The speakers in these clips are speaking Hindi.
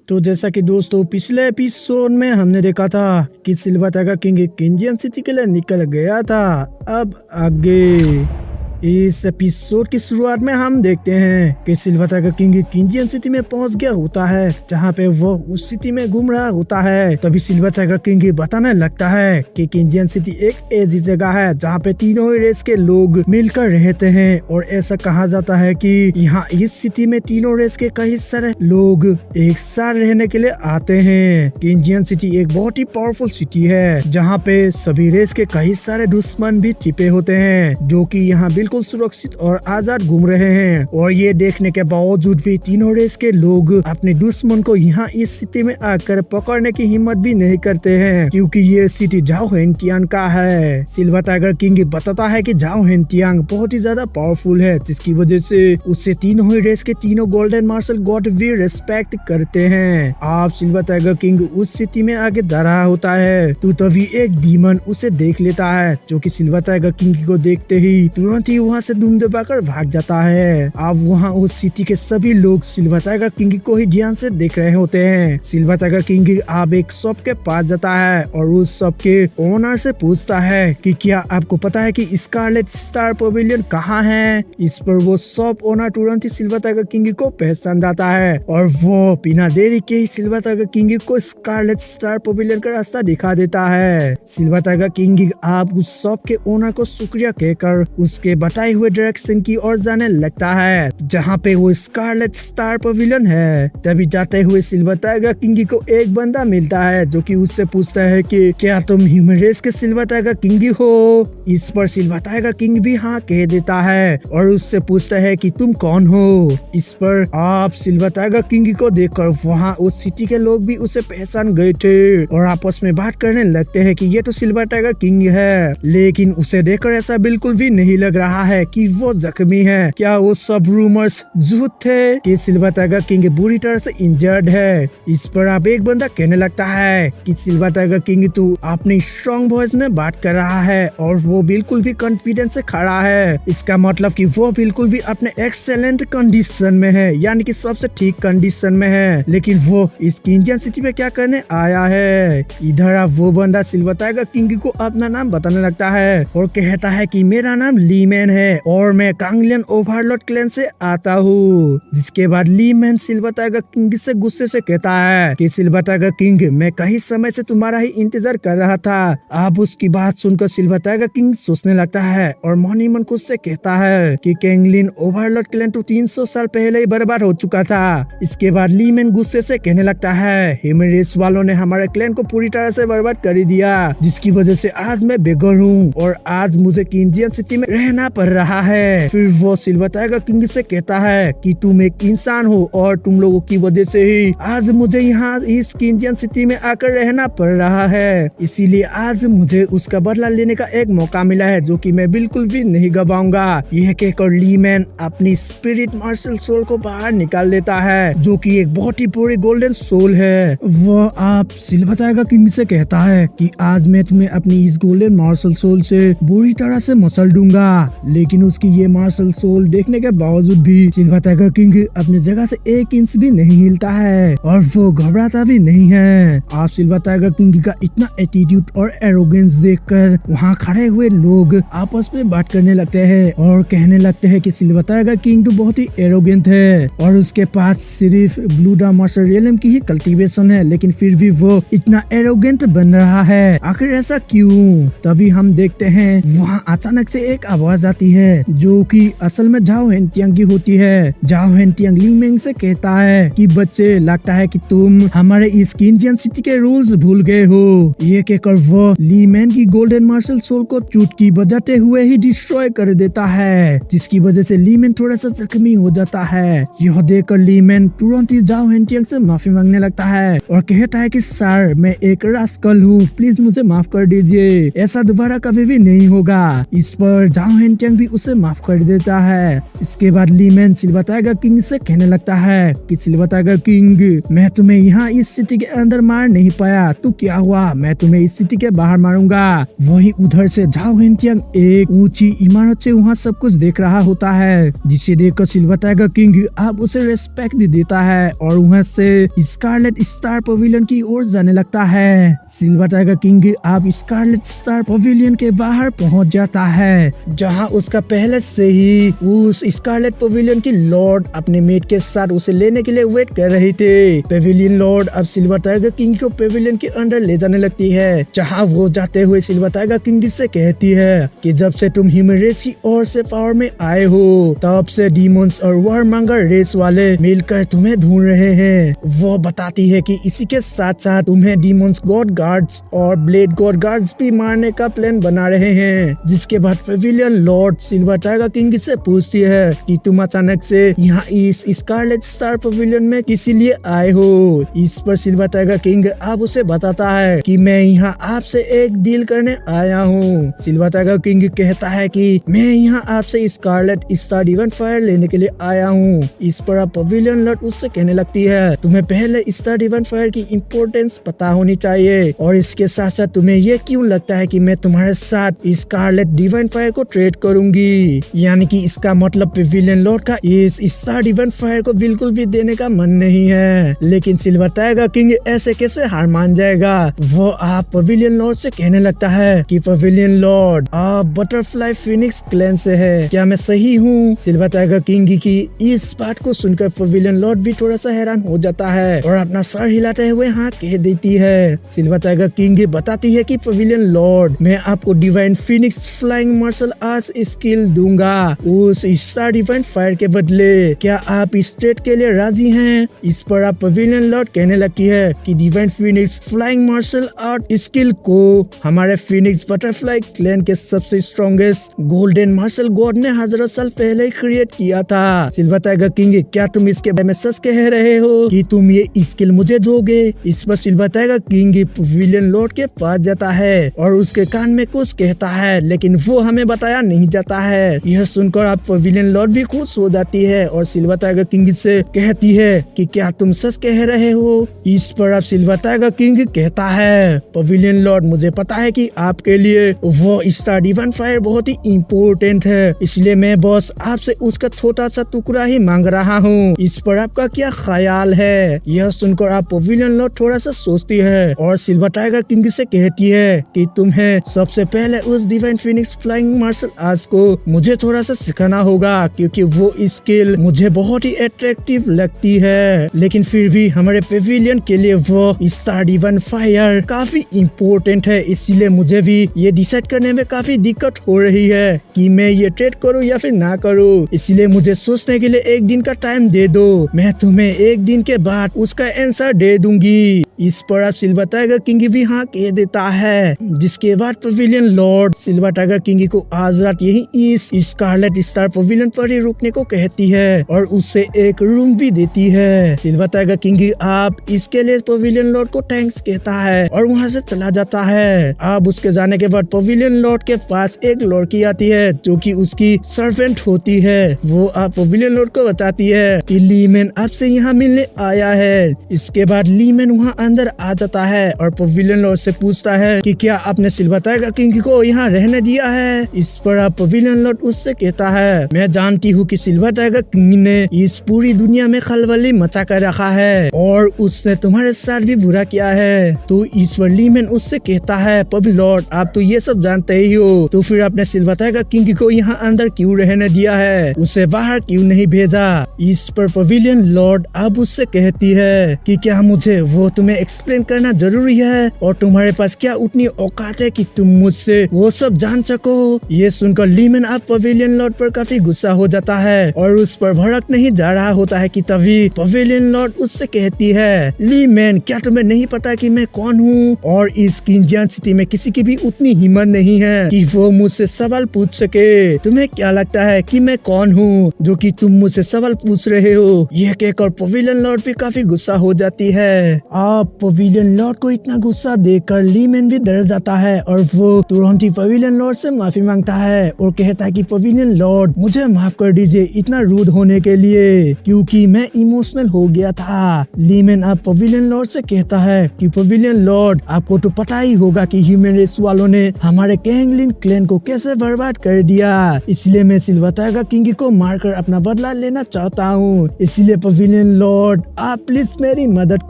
तो जैसा कि दोस्तों पिछले एपिसोड में हमने देखा था कि सिल्वर टाइगर किंग किंजियन सिटी के लिए निकल गया था। अब आगे इस एपिसोड की शुरुआत में हम देखते हैं कि सिल्वर टाइगर किंग किंजियन सिटी में पहुंच गया होता है, जहां पे वो उस सिटी में घूम रहा होता है। तभी सिल्वर टाइगर किंग बताने लगता है कि किंजियन सिटी एक ऐसी जगह है जहां पे तीनों ही रेस के लोग मिलकर रहते हैं, और ऐसा कहा जाता है कि यहाँ इस सिटी में तीनों रेस के कई सारे लोग एक साथ रहने के लिए आते हैं। किंजियन सिटी एक बहुत ही पावरफुल सिटी है, जहाँ पे सभी रेस के कई सारे दुश्मन भी छिपे होते हैं, जो कि यहाँ बिल्कुल सुरक्षित और आजाद घूम रहे हैं। और ये देखने के बावजूद भी तीनों रेस के लोग अपने दुश्मन को यहाँ इस सिटी में आकर पकड़ने की हिम्मत भी नहीं करते हैं, क्योंकि ये सिटी झाओ हेंटियांग का है। सिल्वर टाइगर किंग बताता है कि झाओ हेंटियांग बहुत ही ज्यादा पावरफुल है, जिसकी वजह से उससे तीनों ही रेस के तीनों गोल्डन मार्शल गॉड भी रिस्पेक्ट करते हैं। आप सिल्वर टाइगर किंग उस सिटी में आगे जा रहा होता है तो तभी एक डीमन उसे देख लेता है, जो कि सिल्वर टाइगर किंग को देखते ही तुरंत ही वहाँ से दुम दबाकर भाग जाता है। अब वहाँ उस सिटी के सभी लोग सिल्वर टाइगर किंग को ही ध्यान से देख रहे होते हैं। सिल्वर टाइगर किंग अब एक शॉप के पास जाता है और उस शॉप के ओनर से पूछता है कि क्या आपको पता है कि स्कारलेट स्टार पवेलियन कहाँ है। इस पर वो शॉप ओनर तुरंत ही सिल्वर टाइगर किंग को पहचान जाता है और वो बिना देरी के ही सिल्वर टाइगर किंग को स्कारलेट स्टार पवेलियन का रास्ता दिखा देता है। सिल्वर टाइगर किंग अब उस शॉप के ओनर को शुक्रिया कहकर उसके बताए हुए डायरेक्शन की ओर जाने लगता है, जहाँ पे वो स्कारलेट स्टार पवेलियन है। तभी जाते हुए सिल्वर टाइगर किंग को एक बंदा मिलता है, जो कि उससे पूछता है कि क्या तुम ह्यूमन रेस के सिल्वर टाइगर किंग हो। इस पर सिल्वर टाइगर किंग भी हाँ कह देता है और उससे पूछता है कि तुम कौन हो। इस पर आप सिल्वर टाइगर किंग को देखकर वहाँ उस सिटी के लोग भी उसे पहचान गए थे और आपस में बात करने लगते हैं कि ये तो सिल्वर टाइगर किंग है, लेकिन उसे देखकर ऐसा बिल्कुल भी नहीं लग रहा है कि वो जख्मी है। क्या वो सब रूमर्स झूठ थे कि सिल्वर टाइगर किंग बुरी तरह से इंजर्ड है। इस पर अब एक बंदा कहने लगता है कि सिल्वर टाइगर किंग तू अपनी स्ट्रॉन्ग वॉइस में बात कर रहा है और वो बिल्कुल भी कॉन्फिडेंस से खड़ा है। इसका मतलब कि वो बिल्कुल भी अपने एक्सेलेंट कंडीशन में है, यानी कि सबसे ठीक कंडीशन में है। लेकिन वो इस किंजियन सिटी में क्या करने आया है। इधर अब वो बंदा सिल्वर टाइगर किंग को अपना नाम बताने लगता है और कहता है कि मेरा नाम लीमैन है और मैं कांगलियन ओवरलॉर्ड क्लैन से आता हूँ। जिसके बाद लीमैन सिल्वर टाइगर किंग से गुस्से से कहता है कि सिल्वर टाइगर किंग मैं कई समय से तुम्हारा ही इंतजार कर रहा था। अब उसकी बात सुनकर सिल्वर टाइगर किंग सोचने लगता है और मन ही मन खुद से कहता है कि कांगलियन ओवरलॉर्ड क्लैन तो 300 साल पहले ही बर्बाद हो चुका था। इसके बाद लीमैन गुस्से से कहने लगता है ह्यूमन रेस वालों ने हमारे क्लैन को पूरी तरह से बर्बाद कर दिया, जिसकी वजह से आज मैं बेघर हूँ और आज मुझे किंजियन सिटी में रहना पड़ रहा है। फिर वो सिल्वर टाइगर किंग से कहता है कि तुम एक इंसान हो और तुम लोगों की वजह से ही आज मुझे यहाँ इस किंजियन सिटी में आकर रहना पड़ रहा है, इसीलिए आज मुझे उसका बदला लेने का एक मौका मिला है, जो कि मैं बिल्कुल भी नहीं गवाऊंगा। यह कहकर लीमैन अपनी स्पिरिट मार्शल सोल को बाहर निकाल लेता है, जो कि एक बहुत ही बड़ी गोल्डन सोल है। वो आप सिल्वर टाइगर किंग से कहता है कि आज मैं तुम्हें अपनी इस गोल्डन मार्शल सोल से बुरी तरह से मसल दूंगा। लेकिन उसकी ये मार्शल सोल देखने के बावजूद भी सिल्वर टाइगर किंग अपनी जगह से 1 इंच भी नहीं हिलता है और वो घबराता भी नहीं है। आप सिल्वर टाइगर किंग का इतना एटीट्यूड और एरोगेंस देखकर वहाँ खड़े हुए लोग आपस में बात करने लगते हैं और कहने लगते हैं कि सिल्वर टाइगर किंग तो बहुत ही एरोगेंट है और उसके पास सिर्फ ब्लू दा मास्टर रियलम की ही कल्टीवेशन है, लेकिन फिर भी वो इतना एरोगेंट बन रहा है। आखिर ऐसा क्यों। तभी हम देखते हैं वहाँ अचानक से एक आवाज आती है, जो कि असल में झाओ हेंटियांग की होती है। झाओ हेंटियांग लीमैन से कहता है कि बच्चे लगता है कि तुम हमारे इस किंजियन सिटी के रूल्स भूल गए हो। ये कहकर वो लीमैन की गोल्डन मार्शल सोल को चुटकी बजाते हुए ही डिस्ट्रॉय कर देता है, जिसकी वजह से लीमैन थोड़ा सा जख्मी हो जाता है। यह देखकर लीमैन तुरंत ही झाओ हेंटियांग से माफी मांगने लगता है और कहता है कि सर मैं एक रास्कल हूँ, प्लीज मुझे माफ कर दीजिए, ऐसा दोबारा कभी भी नहीं होगा। इस पर झाओ हेंटियांग हुएंटियांग भी उसे माफ कर देता है। इसके बाद लीमैन सिल्वर टाइगर किंग से कहने लगता है कि सिल्वर टाइगर किंग, मैं तुम्हें यहाँ इस सिटी के अंदर मार नहीं पाया, तो क्या हुआ, मैं तुम्हें इस सिटी के बाहर मारूंगा। वहीं उधर से झाओ हुएंटियांग एक ऊंची इमारत से वहाँ सब कुछ देख रहा होता है, जिसे देखकर सिल्वर टाइगर किंग अब उसे रेस्पेक्ट देता है और वहाँ से स्कारलेट स्टार पवेलियन की ओर जाने लगता है। सिल्वर टाइगर किंग अब स्कारलेट स्टार पवेलियन के बाहर पहुंच जाता है, जहां उसका पहले से ही उस स्कारलेट पवेलियन की लॉर्ड अपने मेट के साथ उसे लेने के लिए वेट कर रहे थे। पेविलियन लॉर्ड अब सिल्वर टाइगर किंग को पेविलियन के अंदर ले जाने लगती है, जहां वो जाते हुए सिल्वर टाइगर किंग से कहती है कि जब से तुम ह्यूमन रेस की ओर से पावर में आए हो, तब से डीमंस और वारमंगर रेस वाले मिलकर तुम्हें ढूंढ रहे हैं। वो बताती है कि इसी के साथ साथ तुम्हें डीमंस गॉड गार्ड्स और ब्लेड गॉड गार्ड्स भी मारने का प्लान बना रहे हैं। जिसके बाद Pavilion Lord silver tiger king से पूछती है कि तुम अचानक से यहाँ इस स्कारलेट स्टार पवेलियन में किस लिए आए हो। इस पर सिल्वर टाइगर किंग अब उसे बताता है कि मैं यहाँ आपसे एक डील करने आया हूँ। सिल्वर टाइगर किंग कहता है कि मैं यहाँ आपसे स्कारलेट स्टार डिवाइन फायर लेने के लिए आया हूँ। इस पर अब पवेलियन लॉर्ड उससे कहने लगती है तुम्हें पहले स्टार डिवाइन फायर की इम्पोर्टेंस पता होनी चाहिए, और इसके साथ साथ तुम्हें ये क्यों लगता है कि मैं तुम्हारे साथ स्कारलेट डिवाइन फायर को ट्रेड करूंगी। यानी कि इसका मतलब पेविलियन लॉर्ड का इस स्टार डिवाइन फायर को बिल्कुल भी देने का मन नहीं है। लेकिन सिल्वर टाइगर किंग ऐसे कैसे हार मान जाएगा। वो आप पेविलियन लॉर्ड से कहने लगता है कि पेविलियन लॉर्ड आप बटरफ्लाई फिनिक्स क्लैन से है, क्या मैं सही हूँ। सिल्वर टाइगर किंग की इस बात को सुनकर पेविलियन लॉर्ड भी थोड़ा सा हैरान हो जाता है और अपना सर हिलाते हुए हाँ कह देती है। सिल्वर टाइगर किंग बताती है कि पेविलियन लॉर्ड मैं आपको divine phoenix flying martial arts skill दूंगा उस स्टार डिवाइन फायर के बदले, क्या आप इस ट्रेड के लिए राजी हैं। इस पर आप पेविलियन लॉर्ड कहने लगती है कि divine phoenix flying martial art skill को हमारे फिनिक्स बटरफ्लाई क्लैन के सबसे स्ट्रॉन्गेस्ट गोल्डन मार्शल गॉड ने हजारों साल पहले ही क्रिएट किया था। सिल्वर टाइगर किंग क्या तुम इसके बारे में सच कह रहे हो कि तुम ये स्किल मुझे दोगे। इस पर silver tiger king Pavilion Lord के पास जाता है और उसके कान में कुछ कहता है, लेकिन वो हमें बताया नहीं जाता है। यह सुनकर आप पेविलियन लॉर्ड भी खुश हो जाती है और सिल्वर टाइगर किंग से कहती है कि क्या तुम सच कह रहे हो। इस पर आप सिल्वर टाइगर किंग कहता है पेविलियन लॉर्ड मुझे पता है कि आपके लिए वो स्टार डिवाइन फायर बहुत ही इम्पोर्टेंट है, इसलिए मैं बस आपसे उसका छोटा सा टुकड़ा ही मांग रहा हूँ। इस पर आपका क्या ख्याल है। यह सुनकर आप पेविलियन लॉर्ड थोड़ा सा सोचती है और सिल्वर टाइगर किंग से कहती है कि तुम्हें सबसे पहले उस divine phoenix flying martial arts को मुझे थोड़ा सा सिखाना होगा, क्योंकि वो स्किल मुझे बहुत ही अट्रैक्टिव लगती है। लेकिन फिर भी हमारे पेविलियन के लिए वो स्टार डिवाइन फायर काफी इम्पोर्टेंट है, इसीलिए मुझे भी ये डिसाइड करने में काफी दिक्कत हो रही है कि मैं ये ट्रेड करूँ या फिर ना करूँ। इसलिए मुझे सोचने के लिए एक दिन का टाइम दे दो, मैं तुम्हें एक दिन के बाद उसका आंसर दे दूंगी। इस पर आप सिल्वर टाइगर किंग भी हाँ कह देता है। जिसके बाद Pavilion Lord silver tiger king को आज रात यही इस स्कारलेट स्टार पेविलियन पर ही रुकने को कहती है और उससे एक रूम भी देती है। सिल्वर टाइगर किंग आप इसके लिए पेविलियन लॉर्ड को थैंक्स कहता है और वहाँ से चला जाता है। अब उसके जाने के बाद पेविलियन लॉर्ड के पास एक लड़की आती है जो कि उसकी सर्वेंट होती है। वो आप पेविलियन लॉर्ड को बताती है कि लीमैन आपसे यहाँ मिलने आया है। इसके बाद लीमैन वहाँ अंदर आ जाता है और पेविलियन लॉर्ड से पूछता है कि क्या आपने सिल्वर टाइगर किंग को यहाँ रहने दिया है। इस पर आप पेविलियन लॉर्ड उससे कहता है मैं जानती हूँ कि सिल्वर टाइगर किंग ने इस पूरी दुनिया में खलबली मचा कर रखा है और उसने तुम्हारे साथ भी बुरा किया है। तो इस पर लीमैन उससे कहता है पेविलियन लॉर्ड आप तो ये सब जानते ही हो, तो फिर आपने सिल्वर टाइगर किंग को यहाँ अंदर क्यों रहने दिया है, उसे बाहर क्यों नहीं भेजा। इस पर पेविलियन लॉर्ड अब उससे कहती है कि क्या मुझे वो तुम्हें एक्सप्लेन करना जरूरी है और तुम्हारे पास क्या उतनी औकात है कि तुम मुझसे वो सब जान सको। ये सुनकर लीमैन अब पेविलियन लॉर्ड पर काफी गुस्सा हो जाता है और उस पर भड़क नहीं जा रहा होता है कि तभी पेविलियन लॉर्ड उससे कहती है लीमैन क्या तुम्हें नहीं पता कि मैं कौन हूँ, और इस किंजियन सिटी में किसी की भी उतनी हिम्मत नहीं है कि वो मुझसे सवाल पूछ सके। तुम्हें क्या लगता है कि मैं कौन हूँ जो कि तुम मुझसे सवाल पूछ रहे हो। यह कहकर पेविलियन लॉर्ड भी काफी गुस्सा हो जाती है। अब पेविलियन लॉर्ड को इतना गुस्सा देखकर लीमैन भी डर जाता है और वो तुरंत ही पेविलियन लॉर्ड से माफी मांगता है और कहता है कि पवेलियन लॉर्ड मुझे माफ कर दीजिए इतना रूड होने के लिए, क्योंकि मैं इमोशनल हो गया था। लीमैन अब पवेलियन लॉर्ड से कहता है कि पवेलियन लॉर्ड आपको तो पता ही होगा कि ह्यूमन रेस वालों ने हमारे कैंगलिन क्लैन को कैसे बर्बाद कर दिया, इसलिए मैं सिल्वर टाइगर किंग को मारकर अपना बदला लेना चाहता हूँ। इसलिए पवेलियन लॉर्ड आप प्लीज मेरी मदद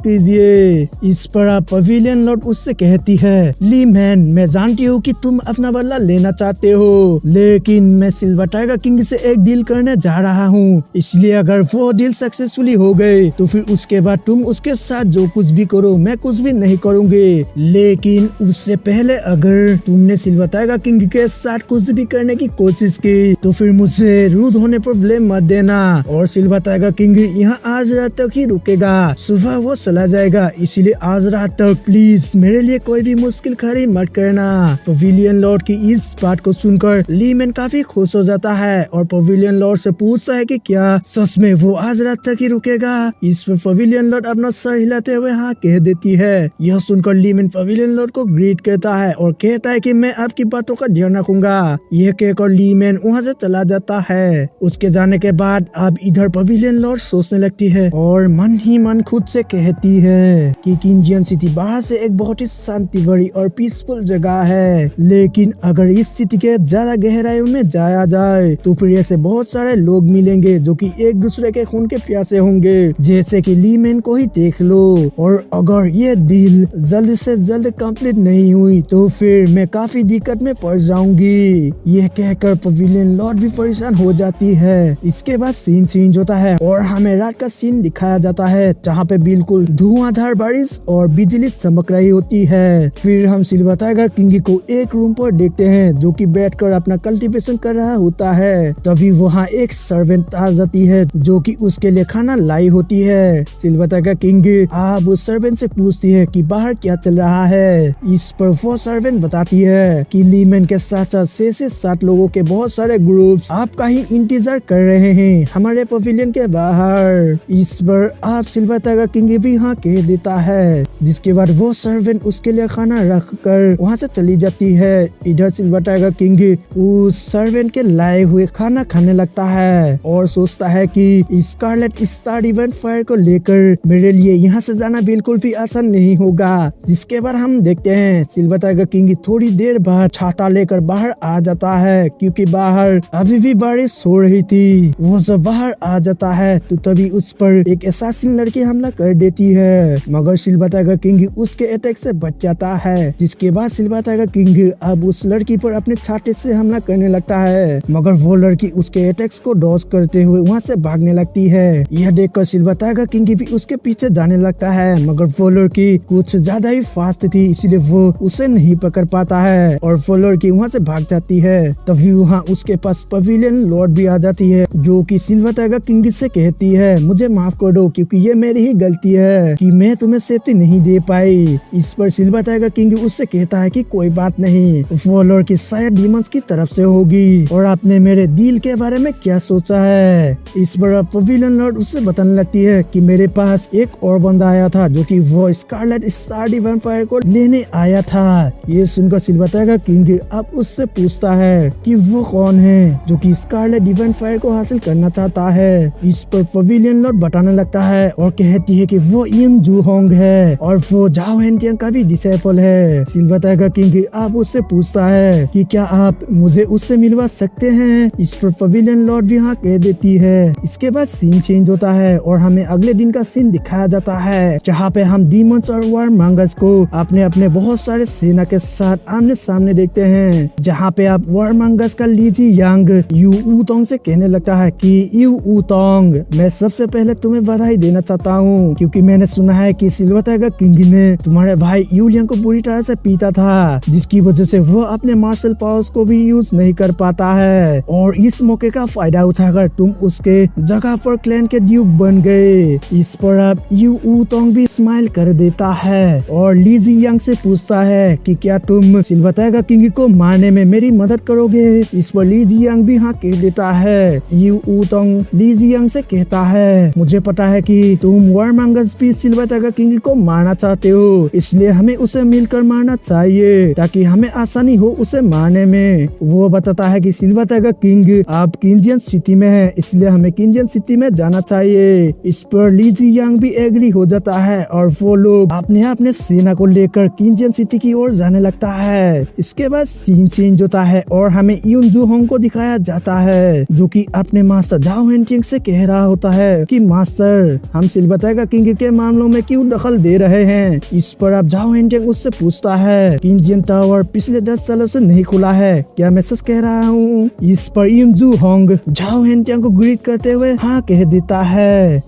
कीजिए। इस पर अब पवेलियन लॉर्ड उससे कहती है लीमैन मैं जानती हूँ कि तुम अपना बदला लेना चाहते हो, लेकिन मैं सिल्वर टाइगर किंग से एक डील करने जा रहा हूँ, इसलिए अगर वो डील सक्सेसफुली हो गए तो फिर उसके बाद तुम उसके साथ जो कुछ भी करो मैं कुछ भी नहीं करूँगी, लेकिन उससे पहले अगर तुमने सिल्वर टाइगर किंग के साथ कुछ भी करने की कोशिश की तो फिर मुझे रूड होने पर ब्लेम मत देना। और सिल्वर टाइगर किंग यहाँ आज रात तक ही रुकेगा, सुबह वो चला जाएगा, इसीलिए आज रात तक प्लीज मेरे लिए कोई भी मुश्किल खड़ी मत करना। पवेलियन लॉर्ड की इस बात को सुनकर लीमैन काफी खुश हो जाता है और पवेलियन लॉर्ड से पूछता है कि क्या सच में वो आज रात तक ही रुकेगा। इस पर पवेलियन लॉर्ड अपना सर हिलाते हुए हाँ कह देती है। यह सुनकर लीमैन पवेलियन लॉर्ड को ग्रीट करता है और कहता है कि मैं आपकी बातों का ध्यान रखूंगा। यह कहकर लीमैन वहाँ से चला जाता है। उसके जाने के बाद अब इधर पवेलियन लॉर्ड सोचने लगती है और मन ही मन खुद से कहती है कि किंजियन सिटी बाहर से एक बहुत ही शांति भरी और पीसफुल जगह है, लेकिन अगर इस सिटी के ज्यादा गहराइयों में जाया जाए तो फिर ऐसे बहुत सारे लोग मिलेंगे जो कि एक दूसरे के खून के प्यासे होंगे, जैसे कि लीमैन को ही देख लो। और अगर ये डील जल्द से जल्द कंप्लीट नहीं हुई तो फिर मैं काफी दिक्कत में पड़ जाऊंगी। ये कहकर पवेलियन लॉर्ड भी परेशान हो जाती है। इसके बाद सीन चेंज होता है और हमें रात का सीन दिखाया जाता है जहाँ पे बिल्कुल धुआंधार बारिश और बिजली चमक रही होती है। फिर हम सिल्वर टाइगर किंग को एक रूम पर देखते हैं जो कि बैठकर अपना कल्टीवेशन कर रहा होता है। तभी वहाँ एक सर्वेंट आ जाती है जो कि उसके लिए खाना लाई होती है। सिल्वर टाइगर किंग आप उस सर्वेंट से पूछती है कि बाहर क्या चल रहा है। इस पर वो सर्वेंट बताती है कि लीमैन के साथ साथ 6 से 7 लोगों के बहुत सारे ग्रुप्स आपका ही इंतजार कर रहे हैं हमारे पवेलियन के बाहर। इस पर आप सिल्वर टाइगर किंग भी हाँ कह देता है, जिसके बाद वो सर्वेंट उसके लिए खाना रख कर वहाँ से चली जाती है। इधर सिल्वर टाइगर किंग उस सर्वेंट के लाए हुए खाना खाने लगता है और सोचता है कि स्कारलेट स्टार इवेंट फायर को लेकर मेरे लिए यहाँ से जाना बिल्कुल भी आसान नहीं होगा। जिसके बाद हम देखते हैं सिल्वर टाइगर किंग थोड़ी देर बाद छाता लेकर बाहर आ जाता है, क्योंकि बाहर अभी भी बारिश हो रही थी। वो जब बाहर आ जाता है तो तभी उस पर एक असैसिन लड़की हमला कर देती है, मगर सिल्वर टाइगर किंग उसके अटैक से बच जाता है। जिसके बाद सिल्वर टाइगर किंग अब उस लड़की पर अपने छाते से हमला करने लगता है, मगर वो लड़की उसके अटैक्स को डॉज करते हुए वहाँ से भागने लगती है। यह देखकर सिल्वर टाइगर किंग भी उसके पीछे जाने लगता है, मगर वो लड़की कुछ ज्यादा ही फास्ट थी, इसलिए वो उसे नहीं पकड़ पाता है और वो लड़की वहाँ से भाग जाती है। तभी वहाँ उसके पास पवेलियन लॉर्ड भी आ जाती है जो कि सिल्वर टाइगर किंग से कहती है मुझे माफ कर दो, क्योंकि ये मेरी ही गलती है कि मैं तुम्हें सेफ्टी नहीं दे पाई। इस पर सिल्वर टाइगर किंग उससे कहता है कि कोई बात नहीं, वो लड़की शायद डीमंस की तरफ से होगी और आपने मेरे दिल के बारे में क्या सोचा है। इस पर पवेलियन लॉर्ड उससे बताने लगती है कि मेरे पास एक और बंदा आया था जो कि वो स्कारलेट स्टार वैम्पायर को लेने आया था। ये सुनकर सिल्वर टाइगर किंग अब उससे पूछता है कि वो कौन है जो कि स्कारलेट वैम्पायर को हासिल करना चाहता है। इस पर पवेलियन लॉर्ड बताने लगता है और कहती है कि वो इन जू होंग है और वो जाओ हेंटियन का भी डिसेबल है। सिल्वर टाइगर किंग अब उससे पूछता है कि क्या आप मुझे उससे मिलवा सकते हैं। इस पर पवेलियन लॉर्ड भी हाँ कह देती है। इसके बाद सीन चेंज होता है और हमें अगले दिन का सीन दिखाया जाता है जहाँ पे हम डीमंस और वारमंगर्स को अपने अपने बहुत सारे सेना के साथ आमने सामने देखते हैं, जहाँ पे आप वारमंगर्स का लीजी यांग यू उतोंग से कहने लगता है कि यू उतोंग मैं सबसे पहले तुम्हें बधाई देना चाहता हूँ, क्योंकि मैंने सुना है कि सिल्वर टाइगर किंग ने तुम्हारे भाई यूलियन को बुरी तरह से पीटा था, जिसकी वजह से वो अपने मार्शल पावर्स को भी यूज नहीं कर पाता है और इस मौके का फायदा उठाकर तुम उसके जगह पर क्लैन के ड्यूक बन गए। इस पर अब यू उतोंग भी स्माइल कर देता है और लीजी यांग से पूछता है कि क्या तुम सिल्वर टाइगर किंग को मारने में मेरी मदद करोगे। इस पर लीजी यांग भी हाँ कह देता है। यू उतोंग लीजी यांग से कहता है मुझे पता है कि तुम वारमंगर्स भी सिल्वर टाइगर किंग को मारना चाहते हो, इसलिए हमें उसे मिलकर मारना चाहिए ताकि हमें आसानी हो उसे मारने में। वो बताता है कि सिल्वर टाइगर किंग अब किंजियन सिटी में है, इसलिए हमें किंजियन सिटी में जाना चाहिए। इस पर ली जी यांग भी एग्री हो जाता है और वो लोग अपने अपने सेना को लेकर किंजियन सिटी की ओर जाने लगता है। इसके बाद सीन चेंज होता है और हमें यून जू होंग को दिखाया जाता है, जो कि अपने मास्टर झाओ हेनटिंग से कह रहा होता है कि मास्टर, हम सिल्वर टाइगर किंग के मामलों में क्यों दखल दे रहे हैं। इस पर अब झाओ हेनटिंग उससे पूछता है, किंजियन टावर पिछले 10 सालों से नहीं खुला है, क्या मैं सच कह रहा हूँ। इस पर यून जू होंग झाओ हेनटिंग को ग्रीट करते हुए हाँ कह देता है।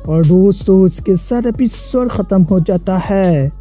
और दोस्तों इसके साथ एपिसोड खत्म हो जाता है।